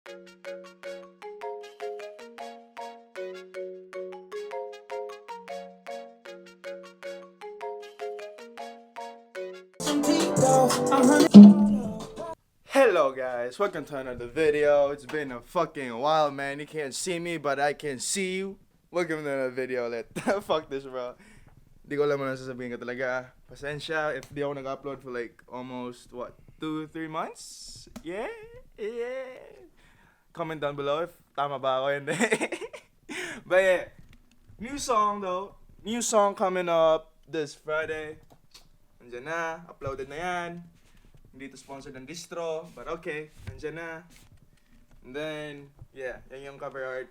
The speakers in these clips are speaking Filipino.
Hello guys, welcome to another video. It's been a fucking while, man. You can't see me, but I can see you. Welcome to another video ulit. Fuck this, bro. Di ko alam ano sasabihin ko talaga. Pasensya if di ako nag-upload for like almost, 2-3 months? Yeah. Comment down below if tama ba ako, hindi. But yeah, new song though. New song coming up this Friday. Nandiyan na, uploaded na yan. Hindi to sponsored ng distro, but okay, nandiyan na. And then, yeah, yan yung cover art.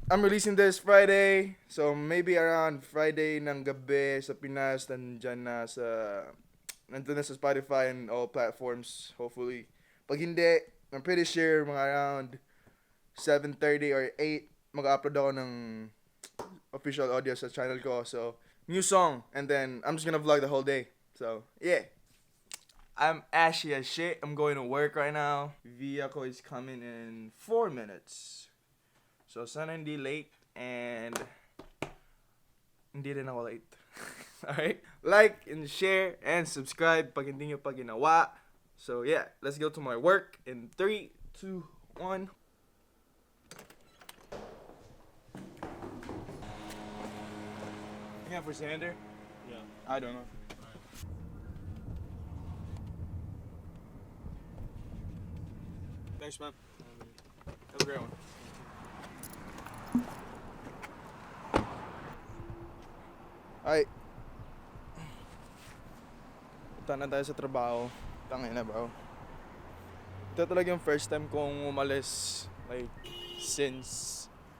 I'm releasing this Friday, so maybe around Friday ng gabi sa Pinas, nandun na sa Spotify and all platforms, hopefully. Pag hindi, I'm pretty sure mga around 7:30 or 8, mag-upload ako ng official audio sa channel ko. So, new song, and then I'm just gonna vlog the whole day. So, yeah. I'm ashy as shit. I'm going to work right now. Vehicle is coming in 4 minutes. So, sana hindi late, and hindi rin ako late. Alright? Like and share and subscribe pag hindi nyo pa ginawa. So, yeah. Let's go to my work in 3, 2, 1. You got for Sander? Yeah. I don't know. Thanks, man. Have a great one. Alright. Punta na tayo sa trabaho. Tangin na, bro. Ito talaga yung first time kong umalis, like,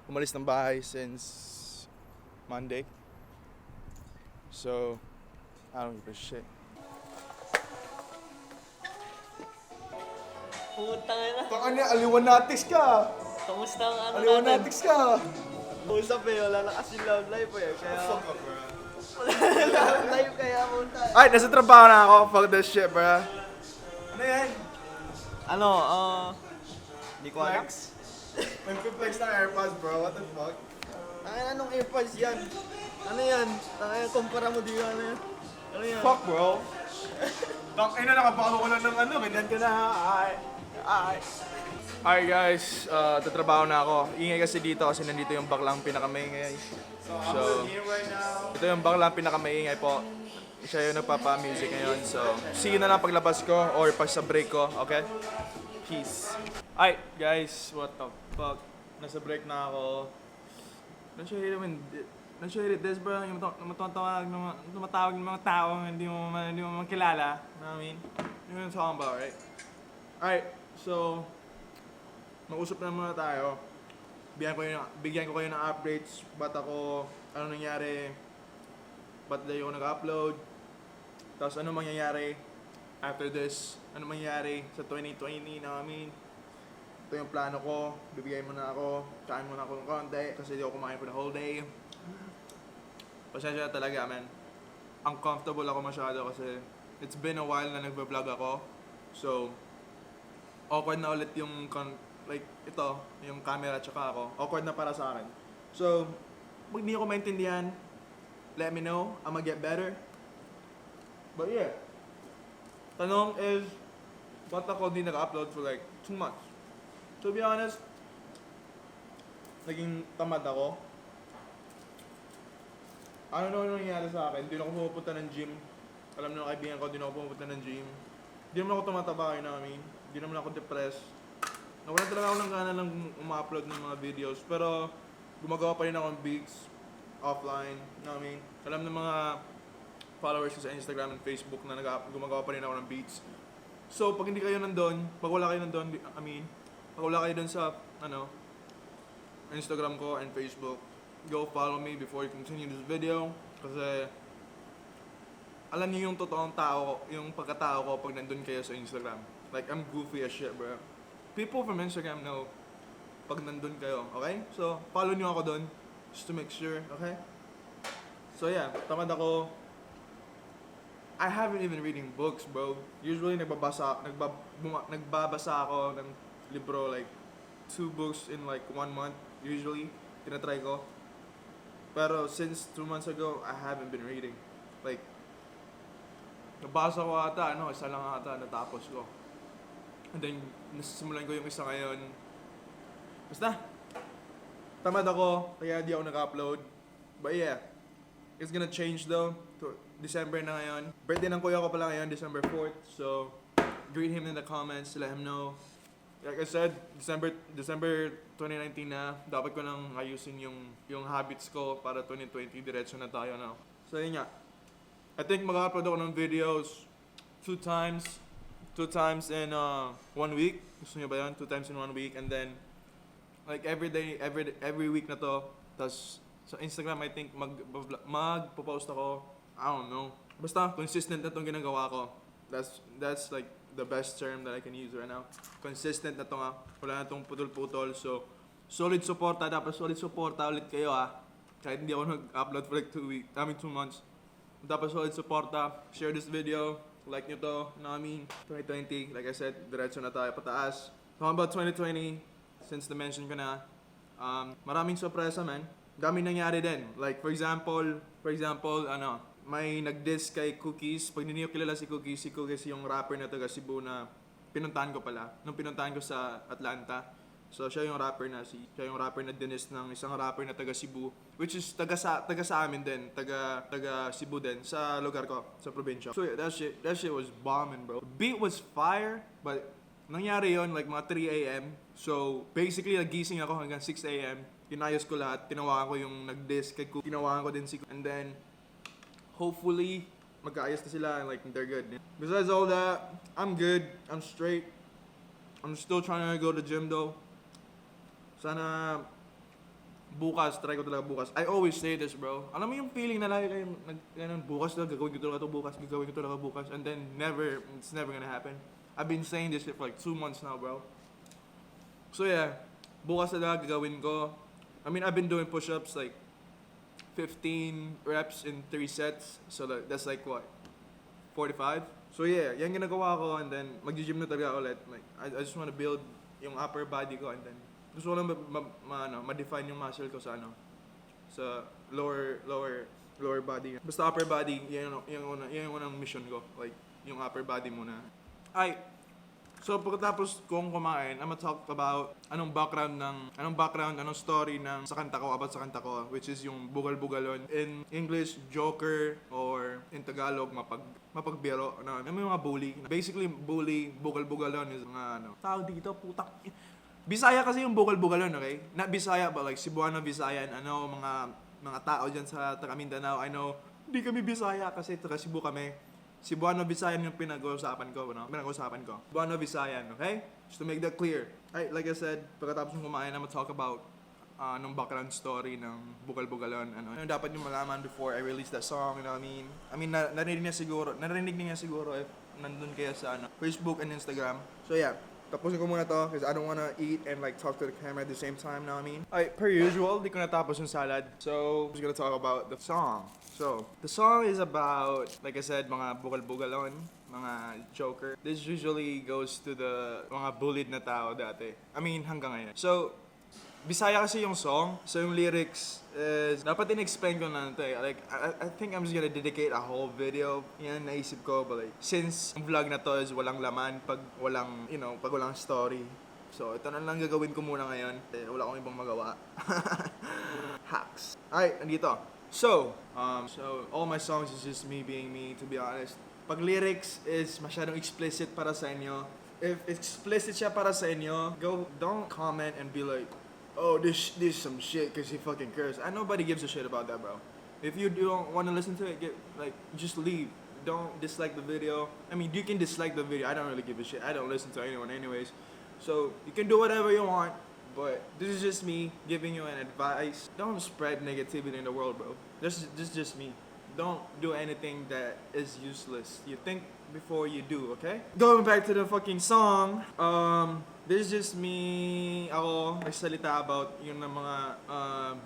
umalis ng bahay since Monday. So, I don't give a shit. Putang ina. Baka na, aliwanatis ka! Kamusta ang ano natin? Aliwanatis ka! Usap eh, wala na kasi love life eh. Kaya Fuck up, bro. love life kaya punta. Ay, nasa trabaho na ako. Fuck this shit, bro. Ano yan? Ano, hindi ko alam. Flex? Nagpiplex ng AirPods, bro. What the fuck? Tangina, anong AirPods yan? Ano yan? Tangina, kumpara mo dito ano yan? Ano yan? Fuck, bro. Tangina, nakabago ko lang ng ano. Ganyan ka na. Ay. Alright guys, tatrabaho na ako. Ingay kasi dito kasi nandito yung baklang pinakamaingay. So, ito yung baklang pinakamaingay po. Siya yung nagpapa-music ngayon. So, see you na lang paglabas ko or pag sa break ko, okay? Peace. Alright guys, what the fuck? Nasa break na ako. Don't you hate this, bro? Yung tumatawag ng mga tao hindi mo makilala. Know what I mean? You know what I'm talking about, right? Alright, so mag-usap na muna tayo. Bigyan ko kayo ng updates. Ano nangyari? Ba't di ako nag-upload? Tapos ano mangyayari after this? Ano mangyayari sa 2020, know what I mean? Ito yung plano ko. Bibigay muna ako. Kain muna ako ng konti kasi di ako kumain for the whole day. Pasensya talaga, man. Uncomfortable ako masyado kasi it's been a while na nagbe-vlog ako. So, awkward na ulit yung ito, yung camera tsaka ako. Awkward na para sa akin. So, pag hindi ako maintindihan, let me know. I'ma get better. But yeah. Tanong is, ba't ako di naka-upload for like 2 months? To be honest, naging tamad ako. Ano nangyari sa akin? Hindi na ako pumupunta ng gym. Alam na ng kaibigan ko, hindi na ako pumupunta ng gym. Hindi naman ako tumataba, you know what I mean? Hindi naman ako depressed. Nawalan talaga ako ng gana lang uma-upload ng mga videos. Pero gumagawa pa rin ako ng beats offline, you know what I mean? Alam ng mga followers ko sa Instagram and Facebook na gumagawa pa rin ako ng beats. So pag hindi kayo nandun, pag wala kayo nandun, pag wala kayo dun sa Instagram ko and Facebook, go follow me before you continue this video. Kasi alam niyo yung totoong tao, yung pagkatao ko pag nandun kayo sa Instagram. Like, I'm goofy as shit, bro. People from Instagram know pag nandun kayo, okay? So, follow niyo ako dun just to make sure, okay? So, yeah, tamad ako. I haven't even reading books, bro. Usually, nagbabasa ako ng libro, like 2 books in like 1 month usually. Tinatry ko. Pero since 2 months ago, I haven't been reading. Like, nabasa ko ata, isa lang ata natapos ko. And then, nasisimulan ko yung isa ngayon. Basta, tamad ako, kaya di ako naka-upload. But yeah, it's gonna change though. To December na ngayon. Birthday ng kuya ko pala ngayon, December 4th. So, greet him in the comments, let him know. Like I said, December 2019 na, dapat ko nang ayusin yung habits ko para 2020, diretso na tayo na. So yun nga. I think mag-upload ako ng videos 2 times in 1 week. Gusto niyo ba yan? 2 times in 1 week. And then, like every day, every week na to. Tapos, sa Instagram, I think magpo-post ako. I don't know. Basta, consistent na itong ginagawa ko. That's like the best term that I can use right now. Consistent na to nga. Wala na itong putol-putol. So, solid suporta. Dapat solid suporta ulit kayo Kahit hindi ako nag-upload for like 2 months. Dapat solid suporta. Share this video. Like nyo to. You know what I mean? 2020, like I said, diretso na tayo pataas. Talking about 2020, since na-mention ko na, maraming sorpresa, man. Daming nangyari din. Like, for example, may nag-diss kay Cookies. Pag hindi niyo kilala si Cookies yung rapper na taga Cebu na pinuntahan ko pala. Nung pinuntahan ko sa Atlanta. So, siya yung rapper na dinis ng isang rapper na taga Cebu. Which is taga sa amin din. Taga Cebu din. Sa lugar ko. Sa probinsya. So, yeah, that shit was bombing, bro. The beat was fire, but nangyari yon like mga 3 a.m. So, basically, nagising ako hanggang 6 a.m. Inayos ko lahat. Tinawagan ko yung nag-diss kay Cookies. Tinawagan ko din si Cookies. And then, hopefully, magkaayos na sila and like they're good. Besides all that, I'm good. I'm straight. I'm still trying to go to gym though. Sana bukas, try ko talaga bukas. I always say this, bro. Alam mo yung feeling na lagi kayo bukas na gagawin ko talaga bukas, and then it's never gonna happen. I've been saying this shit for like 2 months now, bro. So yeah, bukas na gagawin ko. I mean, I've been doing push-ups like 15 reps in 3 sets. So that's like what? 45? So yeah, yan ginagawa ko, and then mag-gym na talaga ulit. Like, I just want to build yung upper body ko, and then gusto ko lang ma-define yung muscle ko sa sa lower body. Basta upper body, yan yung unang mission ko. Like, yung upper body muna. So pagkatapos kong kumain, I'm gonna talk about anong story sa kanta ko, which is yung bugal-bugalon. In English, joker, or in Tagalog, mapagbiro. May mga bully. Basically, bully, bugal-bugalon is mga tao dito, putak. Bisaya kasi yung bugal-bugalon, okay? Not Bisaya, but like Cebuano, Visayan, mga tao dyan sa taga Mindanao. I know, hindi kami Bisaya kasi taga Cebu kami. Cebuano Visayan yung pinag-uusapan ko. Cebuano Visayan, okay? Just to make that clear. Like I said, pagkatapos ng kumain, I'm gonna talk about nung background story ng Bugal-Bugalon. Ano dapat yung malaman before I release that song, you know what I mean? I mean, narinig niya siguro if nandun kaya sa Facebook and Instagram. So yeah, tapusin ko muna to because I don't wanna eat and like talk to the camera at the same time, you know what I mean? Per usual, di ko natapos yung salad. So, I'm just gonna talk about the song. So, the song is about, like I said, mga bugal-bugalon, mga joker. This usually goes to the mga bullied na tao dati. I mean, hanggang ngayon. So, Bisaya kasi yung song. So, yung lyrics is, dapat in-explain ko na ito eh. Like, I think I'm just gonna dedicate a whole video. Yan, naisip ko. But like, since yung vlog na to is walang laman, pag walang story. So, ito na lang gagawin ko muna ngayon. Wala akong ibang magawa. Hacks. Alright, nandito. So all my songs is just me being me, to be honest. Pag lyrics is masyadong explicit para sa inyo, if explicit siya para sa inyo, don't comment and be like, oh, this some shit because he fucking cursed. Nobody gives a shit about that, bro. If you don't want to listen to it, just leave. Don't dislike the video. I mean, you can dislike the video. I don't really give a shit. I don't listen to anyone anyways. So you can do whatever you want. But this is just me giving you an advice. Don't spread negativity in the world, bro. This is just me. Don't do anything that is useless. You think before you do, okay? Going back to the fucking song. This is just me. Ako nagsalita about yung mga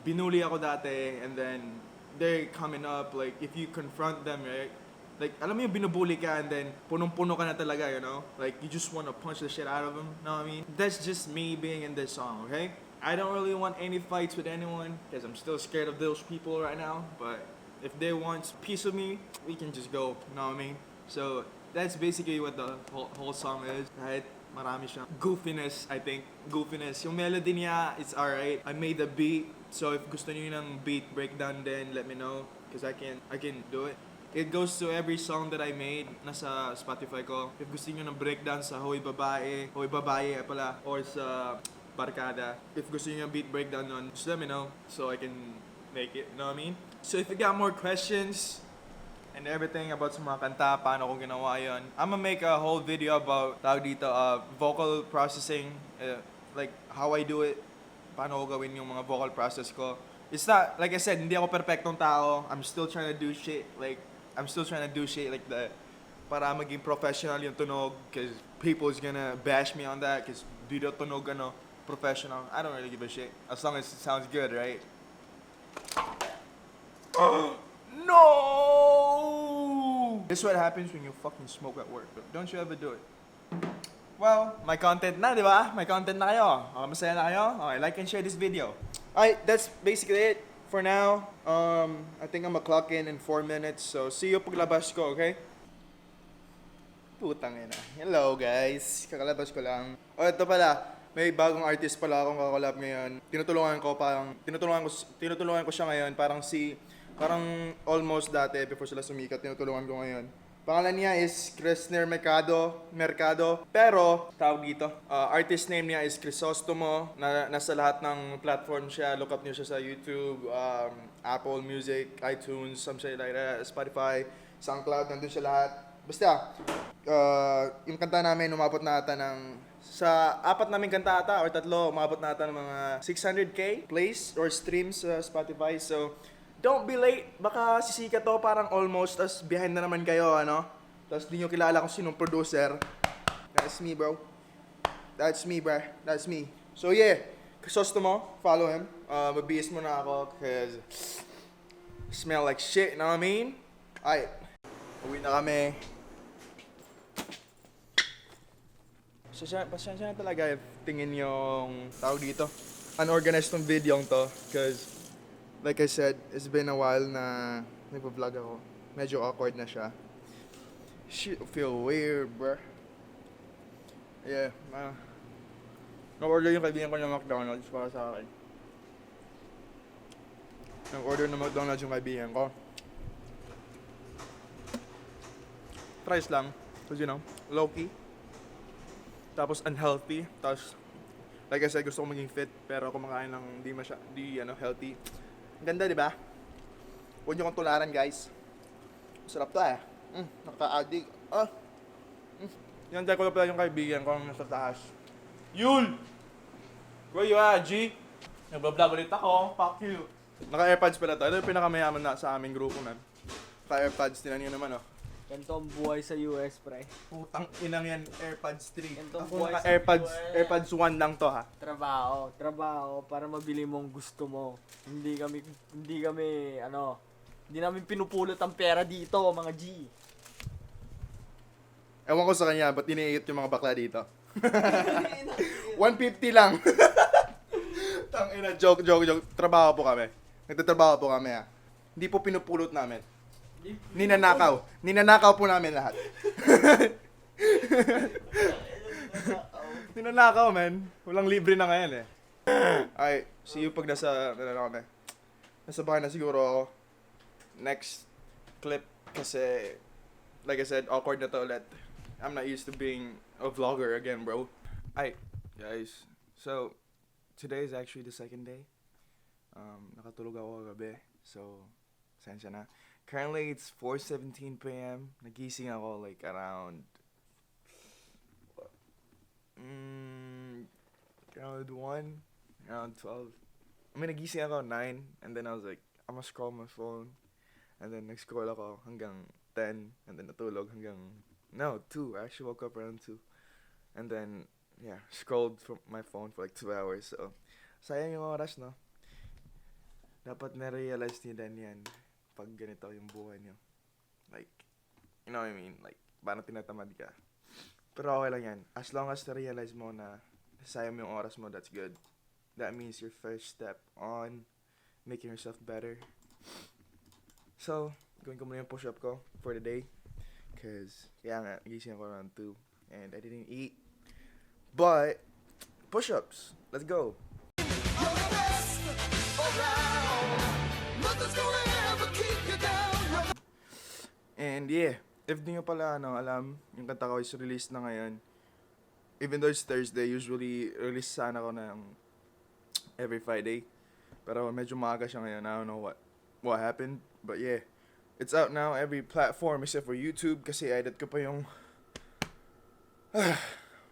binuli ako dati, and then they're coming up. Like if you confront them, right? like, alam mo yung binubully ka and then punong-puno ka na talaga, you know? Like, you just want to punch the shit out of them, know what I mean? That's just me being in this song, okay? I don't really want any fights with anyone because I'm still scared of those people right now, but if they want piece of me, we can just go, know what I mean? So, that's basically what the whole song is, right? Marami siyang goofiness, I think. Goofiness. Yung melody niya, it's alright. I made the beat, so if gusto niyo ng beat breakdown then let me know because I can do it. It goes to every song that I made nasa Spotify ko. If gusto niyo ng breakdown sa Hoy Babae pala, or sa Barkada. If gusto niyo ng beat breakdown nun, just let me know so I can make it, you know what I mean? So if you got more questions, and everything about sa mga kanta, paano ko ginawa yun. I'm gonna make a whole video about, tawag dito, vocal processing, like how I do it, paano ko gawin yung mga vocal process ko. It's not, like I said, hindi ako perfectong tao. I'm still trying to do shit like that para maging professional yung tunog because people's gonna bash me on that because di daw tunog professional. I don't really give a shit as long as it sounds good, right? No! This is what happens when you fucking smoke at work. Don't you ever do it. Well, my content na, di ba? May content na kayo. Masaya na kayo? Okay, like and share this video. Alright, that's basically it for now. I think I'm gonna clock in 4 minutes. So, see you paglabas ko, okay? Putang ina. Hello, guys. Kakalabas ko lang. Oh, ito pala. May bagong artist pala akong kakalab ngayon. Tinutulungan ko siya ngayon. Parang almost dati before sila sumikat, tinutulungan ko ngayon. Pangalan niya is Crisner Mercado. Pero, tawag dito, artist name niya is Crisostomo. Nasa lahat ng platform siya. Look up niyo siya sa YouTube, Apple Music, iTunes, something like that, Spotify, SoundCloud, nandun siya lahat. Basta, yung kanta namin, umabot na ata ng sa 4 namin kanta ata or 3, umabot na ata ng mga 600k plays or streams sa Spotify. So, don't be late. Baka sisikat to parang almost, tas behind na naman kayo, ano? Tas di nyo kilala kung sinong producer. That's me, bro. That's me. So, yeah. Crisostomo, follow him. Mabihis mo na ako cause smell like shit, you know what I mean? Alright. Uwi na kami. Pasensya na talaga if tingin yung tawag dito. Unorganized tong video to. Cause, like I said, it's been a while na nagpa-vlog ako. Medyo awkward na siya. Shit, feel weird, bruh. Yeah, nag-order yung kaibigan ko ng McDonald's para sa akin. Nag-order ng McDonald's yung kaibigan ko. Price lang. Cause you know, low-key. Tapos unhealthy. Tapos, like I said, gusto ko maging fit. Pero kumakain ng di healthy. Ang ganda, di ba? Huwag nyo kong tularan, guys. Sarap to eh. Nakaka-addict. Yan, ko na pala yung kaibigan ko nasa taas. Yul! Where you at, G? Nagbablog ulit ako. Fuck you. Naka-airpods pala to. Ito yung pinakamayaman na sa aming grupo, man. Naka-airpods. Tinan nyo naman, oh. Ganito ang buhay sa US, pre. Putang inang yan, AirPods 3. Ganito ang Ako buhay sa naka-AirPods, US. AirPods 1 lang to, ha. Trabaho para mabili mong gusto mo. Hindi namin pinupulot ang pera dito, mga G. Ewan ko sa kanya, ba't iniiyot yung mga bakla dito? 150 lang. Tangina, joke. Trabaho po kami. Nagtatrabaho po kami, ha. Hindi po pinupulot namin. Ninanakaw po namin lahat. Ninanakaw, man. Walang libre na ngayon, eh. Ay, see you pag nasa bahay na siguro ako. Next clip, kasi, like I said, awkward na to ulit. I'm not used to being a vlogger again, bro. Ay, guys. So, today is actually the second day. Nakatulog ako kagabi. So, sensya na. Currently, it's 4:17 p.m. Nagising ako like around 1, around 12. I mean, nagising ako 9, and then I was like, I'm gonna scroll my phone. And then nag-scroll ako hanggang 10, and then natulog hanggang 2. I actually woke up around 2. And then, yeah, scrolled from my phone for like 2 hours. So, sayang yung oras, no? Dapat na-realize niyo din yan pag ganito yung buhay niyo. Like, You know what I mean? Like, parang tinatamad ka. Pero okay lang yan. As long as na-realize mo na sayang mo yung oras mo, that's good. That means your first step on making yourself better. So, gawin ko muna yung push-up ko for the day. Cause, kaya nga, gising ako around 2. And I didn't eat. But, push-ups. Let's go. And yeah, if di nyo pala alam, yung kanta ko is released na ngayon. Even though it's Thursday, usually release sana ko ng every Friday. Pero medyo maaga siya ngayon. I don't know what happened. But yeah, it's out now every platform except for YouTube kasi edit ko pa yung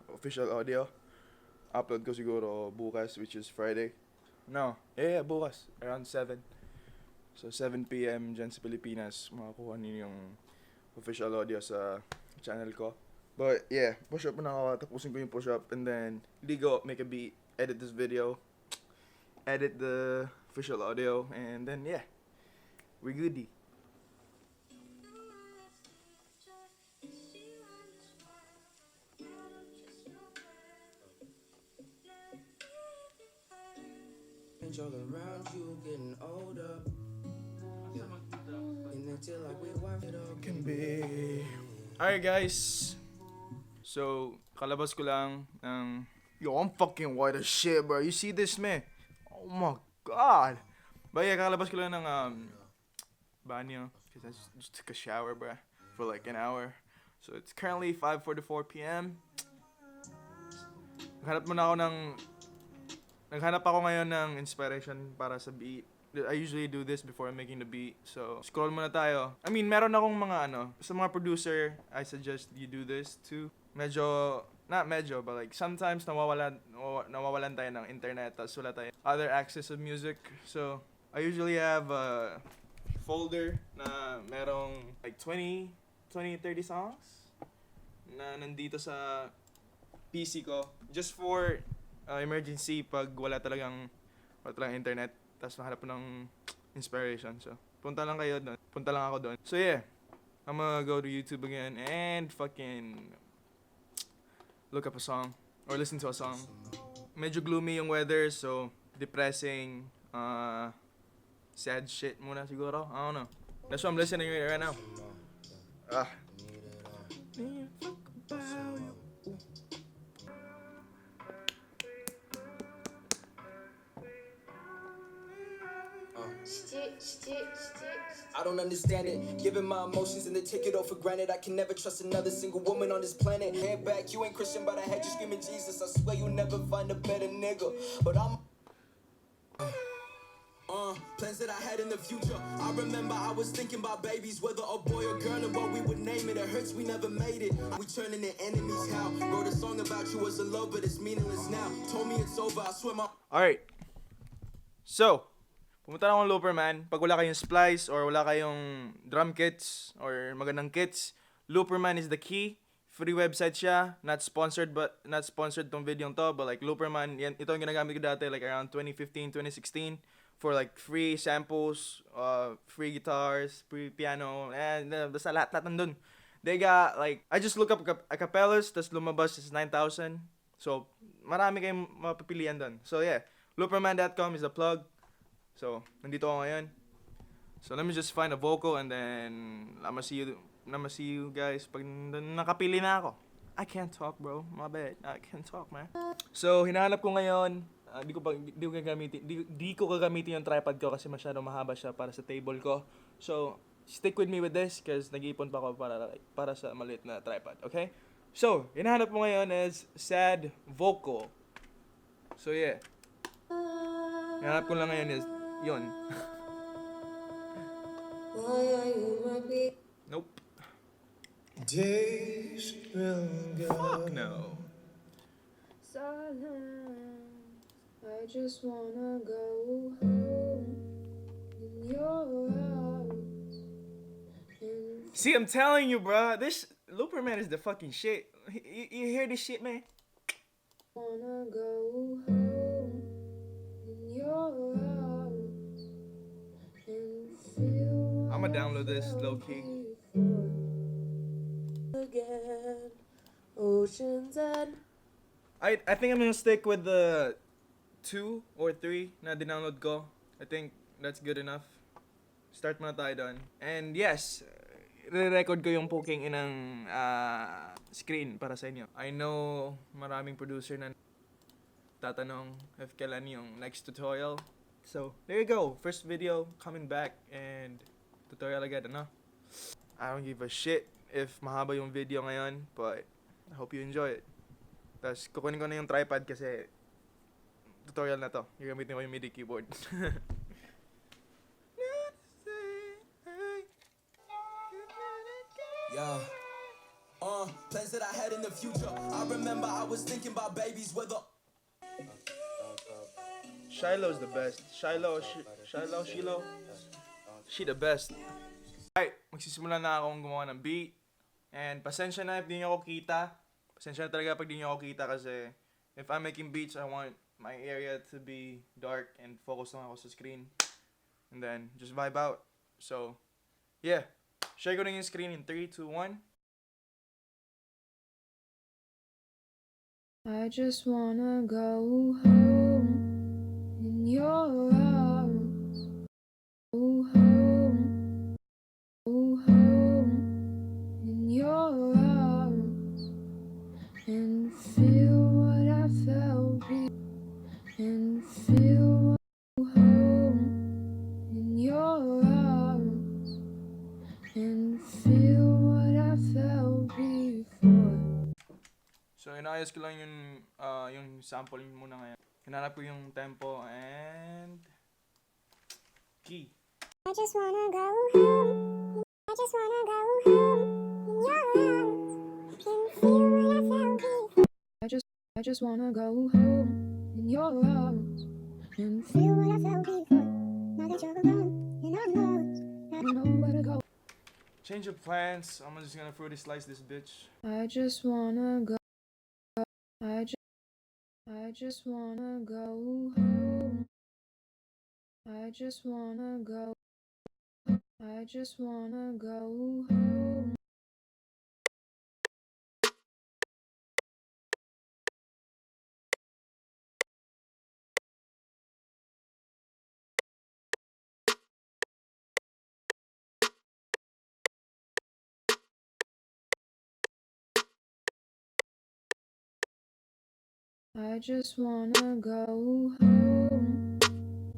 official audio. Upload ko siguro bukas, which is Friday. No, yeah, bukas. Around 7. So 7 p.m. dyan sa Pilipinas, makakuha niyo yung official audio sa channel ko. But yeah, push up muna ako. Tapusin ko yung push up and then ligo, make a beat, edit this video, edit the official audio, and then yeah, we're goody. All around you getting older. And until like we wipe it up Can be. Alright guys. So, kalabas ko lang ng... Yo, I'm fucking white as shit, bro. You see this, man? Oh my god. But yeah, kalabas ko lang ng banyo. Because I just took a shower, bro. For like an hour. So, it's currently 5:44 p.m. Naghanap ako ngayon ng inspiration para sa beat. I usually do this before making the beat. So, scroll muna tayo. I mean, meron akong mga sa mga producer, I suggest you do this too. Not medyo, but like sometimes nawawalan tayo ng internet, tapos wala tayo other access of music. So, I usually have a folder na merong like 20, 30 songs na nandito sa PC ko. Just for emergency pag wala talagang internet, tapos nahanap ng inspiration. So, punta lang ako doon. So yeah, I'm gonna go to YouTube again and fucking look up a song or listen to a song. Medyo gloomy yung weather, so depressing, sad shit muna siguro. I don't know. That's what I'm listening to right now. I don't understand it. Giving my emotions and they take it all for granted. I can never trust another single woman on this planet. Head back, you ain't Christian, but I had you screaming Jesus. I swear you'll never find a better nigga. But I'm plans that I had in the future. I remember I was thinking about babies, whether a boy or girl, and what we would name it. It hurts we never made it. We turning to enemies. How wrote a song about you as a love, but it's meaningless now. Told me it's over. I swear my. Alright. So, pumunta na akong Looper, man. Pag wala kayong splice or wala kayong drum kits or magandang kits, Looperman is the key. Free website siya. Not sponsored tong video to, but like Looperman, ito yung ginagamit ko dati like around 2015, 2016 for like free samples, free guitars, free piano, and basta lahat nandun. They got like, I just look up acapellas, tas lumabas is 9,000. So, marami kayong mapapilian dun. So yeah, looperman.com is the plug. So, nandito ako ngayon. So, let me just find a vocal and then I'ma see you guys pag nakapili na ako. I can't talk, bro. My bad. I can't talk, man. So, hinahanap ko ngayon. Di ko gagamitin yung tripod ko kasi masyado mahaba siya para sa table ko. So, stick with me with this because nag-iipon pa ako para sa maliit na tripod. Okay? So, hinahanap mo ngayon is sad vocal. So, yeah. Hinahanap ko lang ngayon is yun. Nope. Days will go. Fuck no. Silence. I just wanna go home in your house. See, I'm telling you, bro. This Looperman is the fucking shit. You hear this shit, man? Wanna go home in your house and feel. I'ma download this low key. emotions and I think I'm gonna stick with the 2 or 3 na dinownload ko. I think that's good enough. Start muna tayo doon. And yes, re-record ko yung poking inang screen para sa inyo. I know maraming producer na tatanong if kailan yung next tutorial. So, there you go. First video coming back and tutorial agad, ano? I don't give a shit if mahaba yung video ngayon, but I hope you enjoy it. Tapos, kukunin ko na yung tripod kasi tutorial na to. Gagamitin ko yung MIDI keyboard. Yeah. Plans that I had in the future. I remember I was thinking about babies, whether Shiloh's the best. Shiloh. She the best. Alright, magsisimula na akong gumawa ng beat. And pasensya na if di nyo ako kita. Pasensya na talaga pag di nyo ako kita kasi if I'm making beats, I want my area to be dark and focus lang ako sa screen. And then, just vibe out. So, yeah. Share ko na yung screen in 3, 2, 1. I just wanna go home in your arms. Go home, go home in your arms and feel what I felt and feel home in your arms and feel what I felt before. So, inayos ko lang yung sample muna ngayon. Hinanap ko yung tempo and key. I just wanna go home. I just wanna go home in your arms and feel what I felt before. I just wanna go home in your arms and Feel what I felt before. Now that you're gone and I'm lost. I don't know where to go. Change of plans. I'm just gonna fruity slice this bitch. I just wanna go. I just wanna go home. I just wanna go. I just wanna go home. I just wanna go home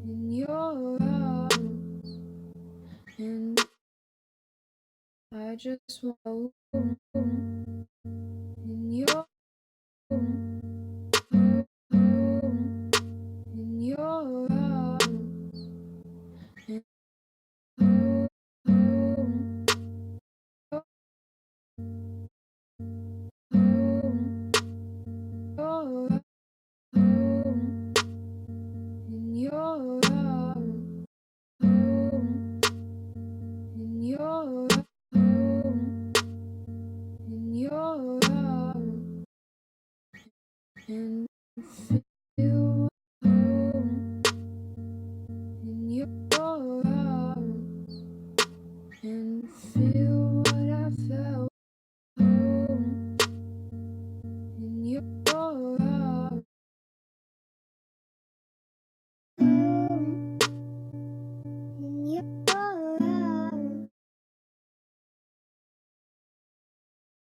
in your arms and I just wanna go home in your home in your arms and home home in your arms home in your home in your arms and feel home in your arms and feel what I felt home in your arms. Home in your arms.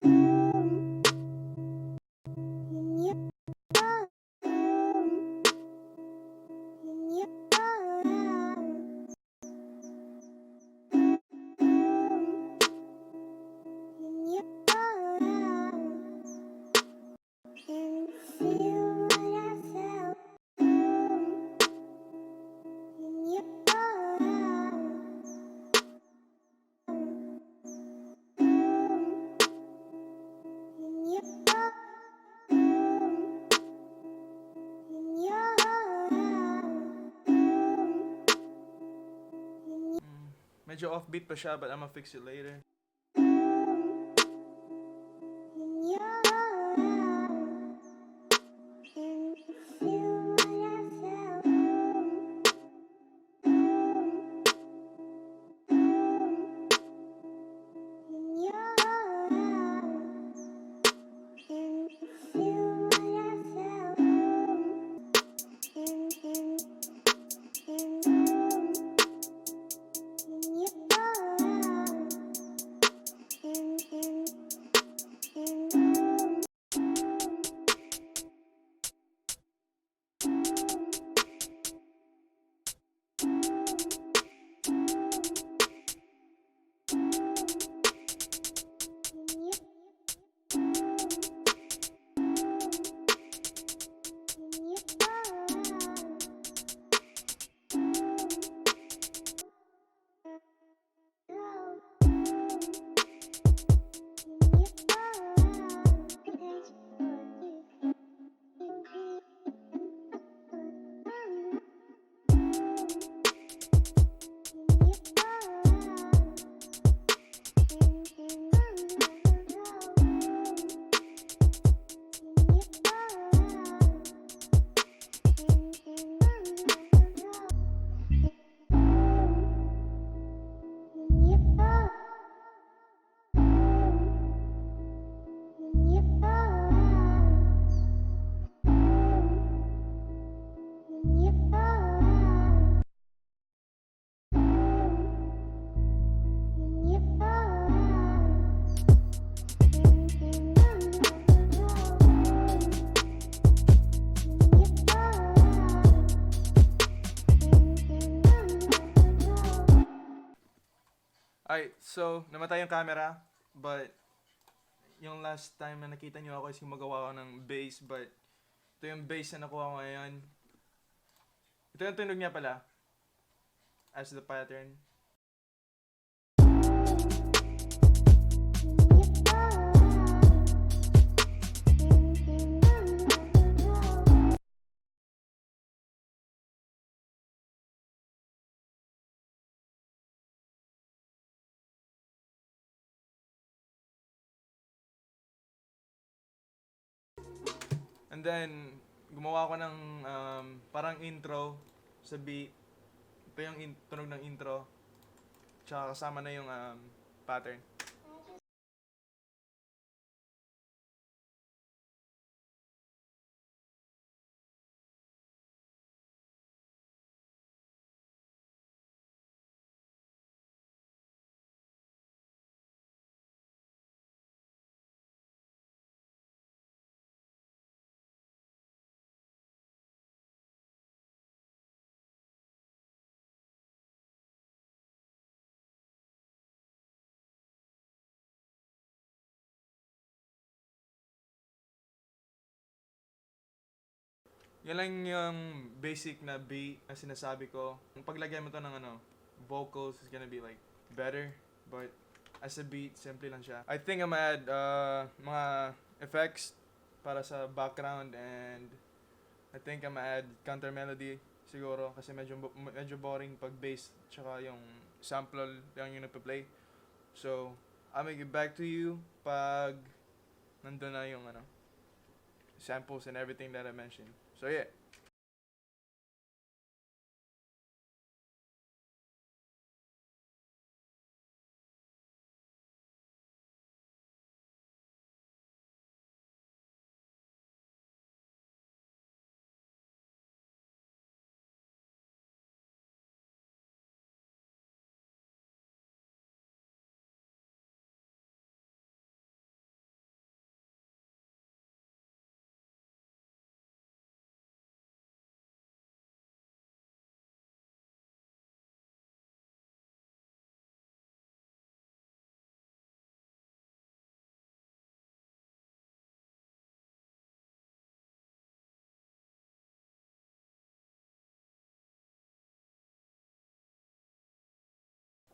Home in your arms. In your arms. Home in your arms. And feel what I felt. Home in your arms. Home in your arms. In your arms. Medyo offbeat pa siya, but I'ma fix it later. In your arms. And feel what I felt. In your arms. And Ay, so, namatay yung camera, but yung last time na nakita nyo ako is gumagawa ko ng bass, but ito yung bass na nakuha ko ngayon. Ito yung tunog niya pala, as the pattern. And then, gumawa ko ng parang intro sa beat. Ito yung tunog ng intro. Tsaka kasama na yung pattern. Yan lang yung basic na beat na sinasabi ko. Kung paglagyan mo to ng vocals is gonna be like better. But as a beat, simple lang siya. I think I'm gonna add mga effects para sa background, and I think I'm gonna add counter melody siguro kasi medyo boring pag bass tsaka yung sample lang yung nagpa-play. So, I'm gonna get back to you pag nandun na yung samples and everything that I mentioned. So yeah.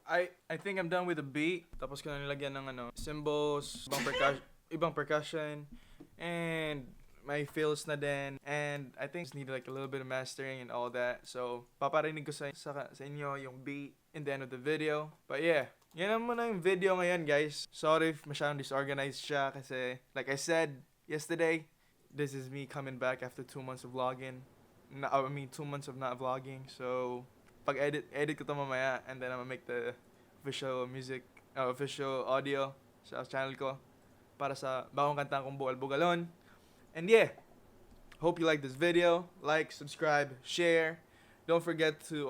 I think I'm done with the beat. Tapos ko na nilagyan ng cymbals, ibang percussion, and may fills na din. And I think just need like a little bit of mastering and all that. So, paparinig ko sa inyo yung beat in the end of the video. But yeah, yan naman na yung video ngayon, guys. Sorry if masyadong disorganized siya kasi like I said yesterday, this is me coming back after 2 months of vlogging. 2 months of not vlogging. So, pag edit ko to mamaya, and then I'm gonna make the official official audio sa channel ko para sa bagong kanta kong Bugal Bugalon. And yeah, hope you like this video. Like, subscribe, share. Don't forget to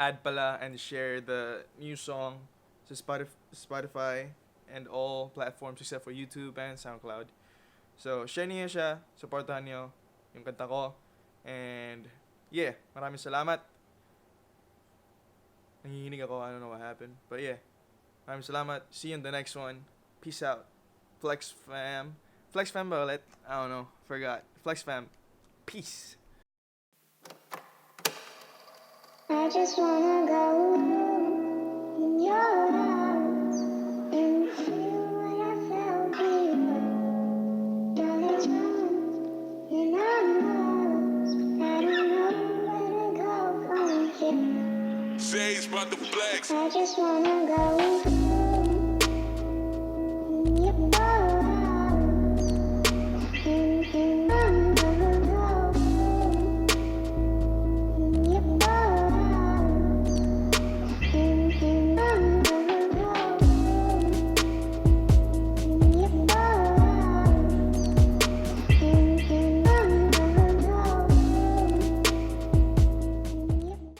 add pala and share the new song sa Spotify and all platforms except for YouTube and SoundCloud. So, share niyo siya, supportahan niyo yung kanta ko. And yeah, maraming salamat. Nangihinig ako, I don't know what happened. But yeah, maraming salamat. See you in the next one. Peace out. Flex fam ba ulit? I don't know, forgot. Flex fam. Peace. I just wanna go in your arms and feel what I felt before. Now it's wrong and I'm lost. I don't know where to go from here. Phase about the flex. I just wanna go in your arms.